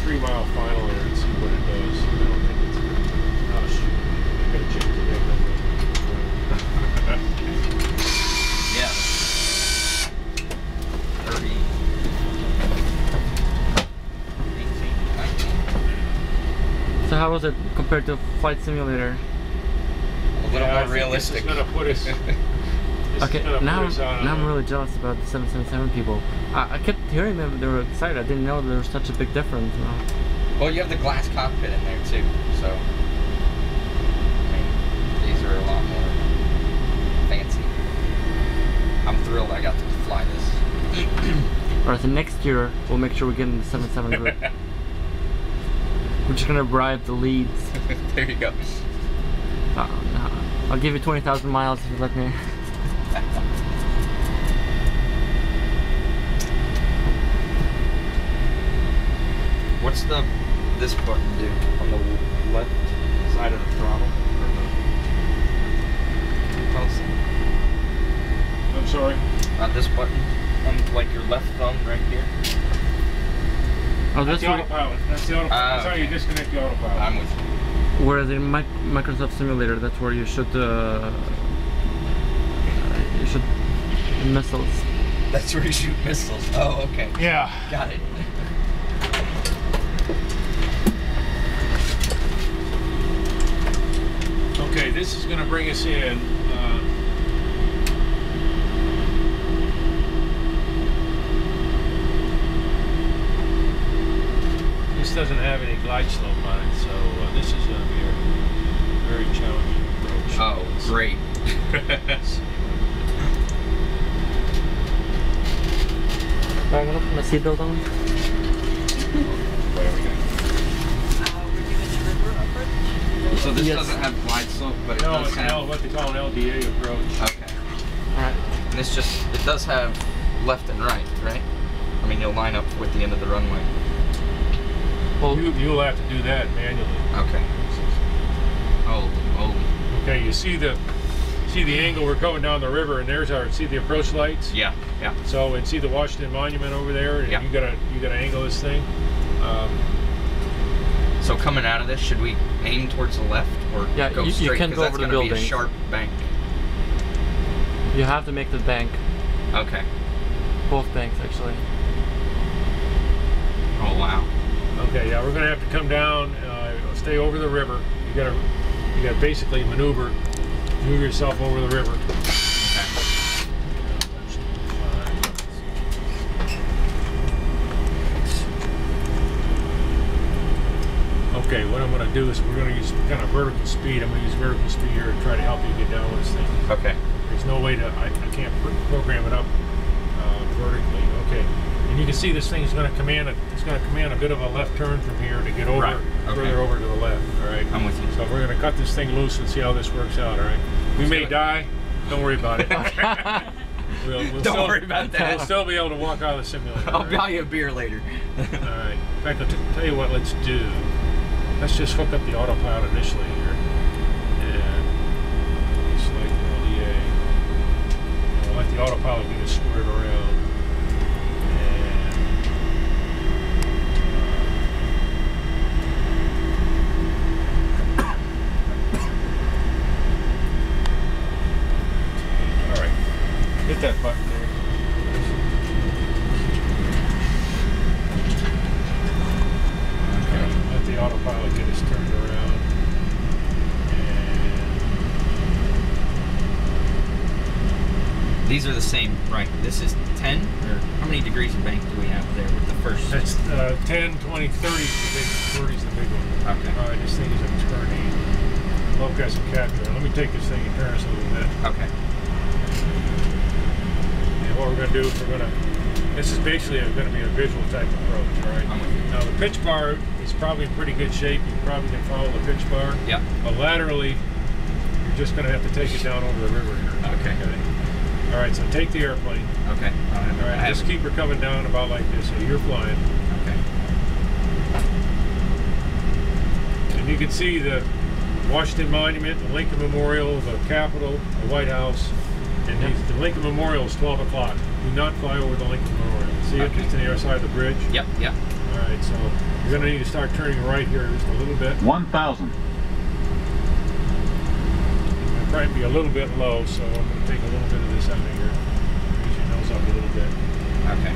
3-mile final here and see what it does. I don't think it's good. Oh shoot. I gotta check the date on that. Yeah. 30. 18, 19. So how was it compared to Flight Simulator? A little more realistic. This is gonna put us. Okay, now I'm really jealous about the 777 people. I kept hearing them; they were excited. I didn't know there was such a big difference. You know? Well, you have the glass cockpit in there too, so I mean, these are a lot more fancy. I'm thrilled I got to fly this. Alright, so next year we'll make sure we get in the 77 group. We're just gonna bribe the leads. There you go. No. I'll give you 20,000 miles if you let me. What's this button do on the left side of the throttle? I'm sorry? This button on like your left thumb right here. Oh, That's this the autopilot. That's the autopilot. That's how you disconnect the autopilot. I'm with you. Whereas in Microsoft Simulator, that's where you should missiles. That's where you shoot missiles. Oh, okay. Yeah. Got it. Okay, this is going to bring us in. This doesn't have any glide slope on it, so this is going to be a very challenging approach. Oh, great. I'm gonna put my seatbelt on. Whatever. So this Yes. doesn't have glide slope, but it No, does it's have. what they call an LDA approach. Okay. Alright. And it does have left and right, right? I mean, you'll line up with the end of the runway. Well, You'll have to do that manually. Okay. Holy moly. Okay, you see the angle we're going down the river, and there's see the approach lights. Yeah, yeah. So and see the Washington Monument over there, and Yeah. you gotta angle this thing. So coming out of this, should we aim towards the left or Yeah, go you straight? can't 'Cause go that's over the gonna be a buildings. sharp bank. you have to make the bank. Okay. Both banks, actually. Oh wow. Okay, yeah, we're gonna have to come down, stay over the river. You gotta basically maneuver yourself over the river. Okay, what I'm going to do is we're going to use kind of vertical speed. I'm going to use vertical speed here and try to help you get down with this thing. Okay. There's no way to, I can't program it up vertically. Okay, and you can see this thing is going to command a bit of a left turn from here to get over, Right. Okay. further over to the left. All right. I'm with you. So we're going to cut this thing loose and see how this works out. All right. We may die. Don't worry about it. We'll Don't worry about that. We'll still be able to walk out of the simulator. I'll right? buy you a beer later. All right. In fact, I'll tell you what. Let's do. Let's just hook up the autopilot initially here, and select LDA. And we'll let the autopilot get us squared around. All right. Hit that button there. Let the autopilot get us turned around. And These are the same, right? This is 10? Or how many degrees of bank do we have there with the first? that's 10, 20, 30 is the big, 30 is the big one. Okay. All right, this thing is a turning. Locus and capture. Let me take this thing and turn us a little bit. Okay. And what we're going to do is this is basically going to be a visual type approach, all right? I'm with you. Now the pitch bar is probably in pretty good shape. You probably can follow the pitch bar. Yeah. But laterally, you're just going to have to take it down over the river here. Okay. All right, so take the airplane. Okay. All right, just keep her coming down about like this. So you're flying. Okay. And you can see the Washington Monument, the Lincoln Memorial, the Capitol, the White House. And the Lincoln Memorial is 12 o'clock. Do not fly over the Lincoln Memorial. See it just to the other side of the bridge? Yep, yep. All right, so you're going to need to start turning right here just a little bit. 1,000. It'll probably be a little bit low, so I'm going to take a little bit of this out of here. Raise your nose up a little bit. Okay.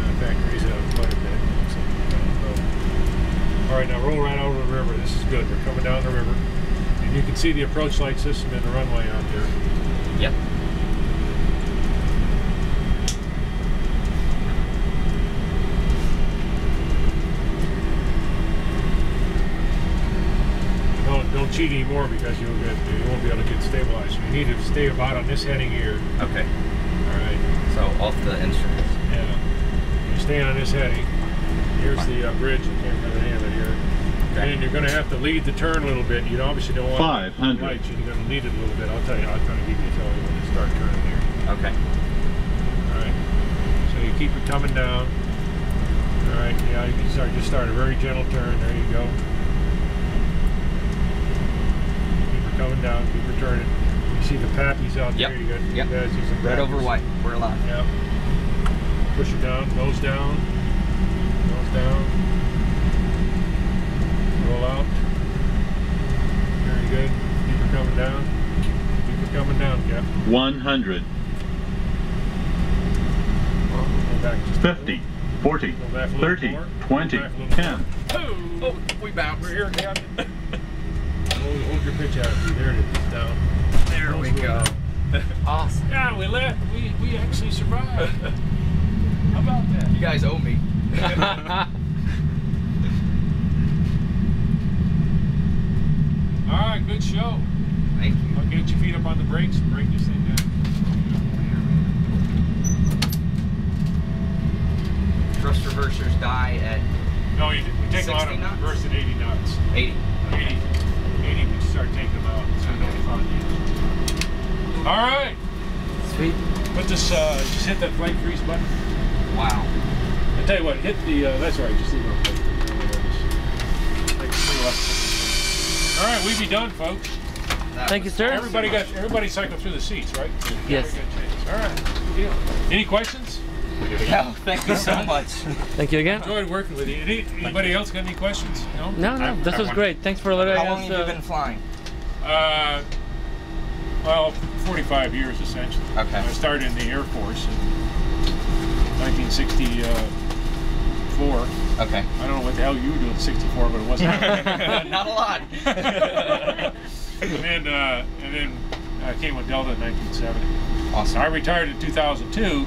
In fact, raise it up quite a bit. Looks like it's gonna go. All right, now roll right over the river. This is good. We're coming down the river. And you can see the approach light system in the runway out there. Yep. Don't cheat anymore because you won't be able to get stabilized. You need to stay about on this heading here. Okay. All right. So off the instruments. Yeah. You're staying on this heading. Here's the bridge. I can't remember the name of it here. Okay. And you're going to have to lead the turn a little bit. You obviously don't want 500. lights. You're going to need it a little bit. I'll tell you. I'll try to give you a tell you when to start turning here. Okay. All right. So you keep it coming down. All right. Yeah, you can just start a very gentle turn. There you go. Coming down, keep her turning. You see the pappies out there? Yep. You got Yep. you guys use some Red over pappies. white. We're alive. Yep. Push her down, nose down. Nose down. Roll out. Very good. Keep her coming down. Keep her coming down, Cap. 100. Go back just a 50. little. 40. Go back a little 30. more. 20. Go back a little 10. Oh, we bounced. We're here, Captain. hold your pitch out. There it is. Down. There we go. Awesome. Yeah, we left. We actually survived. How about that? You guys owe me. All right, good show. Thank you. I'll get your feet up on the brakes and break this thing down. Thrust reversers die at No, we take them out 60 of knots? reverse at 80 knots. 80. 80, we start taking them out. So we don't find you. All right, Sweet. put this. Just hit that flight freeze button. Wow. I tell you what, hit the. That's right. Just leave it on. All right, we be done, folks. Thank you, sir. Everybody cycled through the seats, right? Yes. All right. Good deal. Any questions? No, thank you so much. Thank you again. Enjoyed working with you. Anybody else got any questions? No. No, this was great. Thanks for letting How us. long have you been flying? Well, 45 years essentially. Okay. I started in the Air Force in 1964. Okay. I don't know what the hell you were doing in 64, but it wasn't. Not a lot. and then I came with Delta in 1970. Awesome. I retired in 2002,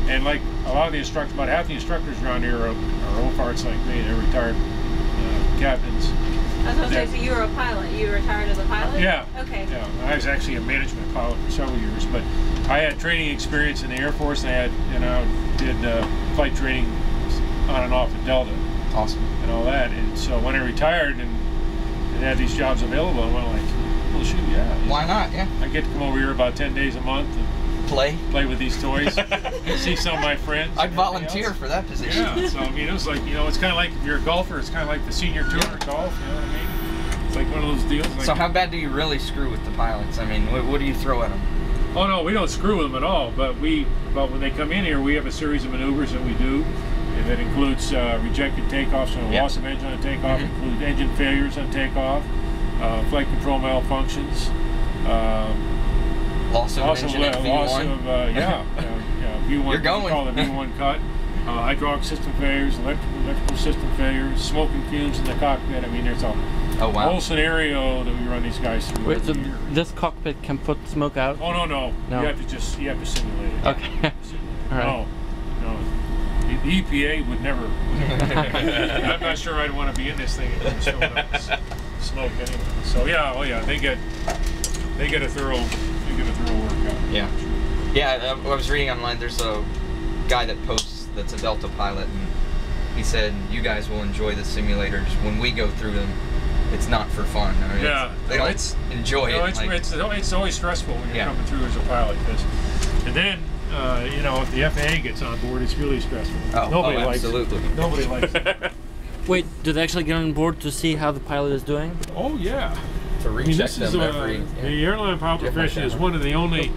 and like a lot of the instructors, about half the instructors around here are old farts like me. They're retired captains. I was going to say, so you were a pilot. You retired as a pilot? Yeah. Okay. Yeah, I was actually a management pilot for several years, but I had training experience in the Air Force, and I did flight training on and off at Delta. Awesome. And all that, and so when I retired and had these jobs available, I went like, well, shoot, yeah. Why not? Yeah. I get to come over here about 10 days a month and Play with these toys, see some of my friends. I'd volunteer for that position. Yeah, so I mean, it was like, it's kind of like if you're a golfer, it's kind of like the senior tour of golf, you know what I mean? It's like one of those deals. Like, So how bad do you really screw with the pilots? I mean, what do you throw at them? oh no, we don't screw with them at all, but when they come in here, we have a series of maneuvers that we do. And that includes rejected takeoffs, so loss of engine on takeoff, includes engine failures on takeoff, flight control malfunctions, Loss of an engine at V1? V1. You're going. We call it V1 cut. Hydraulic system failures, electrical system failures, smoking fumes in the cockpit. I mean, there's a whole scenario that we run these guys through. Wait, so every year. this cockpit can put smoke out? Oh no. No. You have to simulate it. Okay. All right. No. The EPA would never. I'm not sure I'd want to be in this thing if it was showing up as smoke anyway. So they get a thorough workout. Yeah. Yeah, I was reading online, there's a guy that posts that's a Delta pilot, and he said, you guys will enjoy the simulators. When we go through them, it's not for fun. I mean, they don't enjoy it. It's always stressful when you're coming through as a pilot. And then, if the FAA gets on board, it's really stressful. Nobody likes it. Nobody likes it. Wait, do they actually get on board to see how the pilot is doing? Oh yeah. To recheck this is them every. the airline pilot profession is one of the only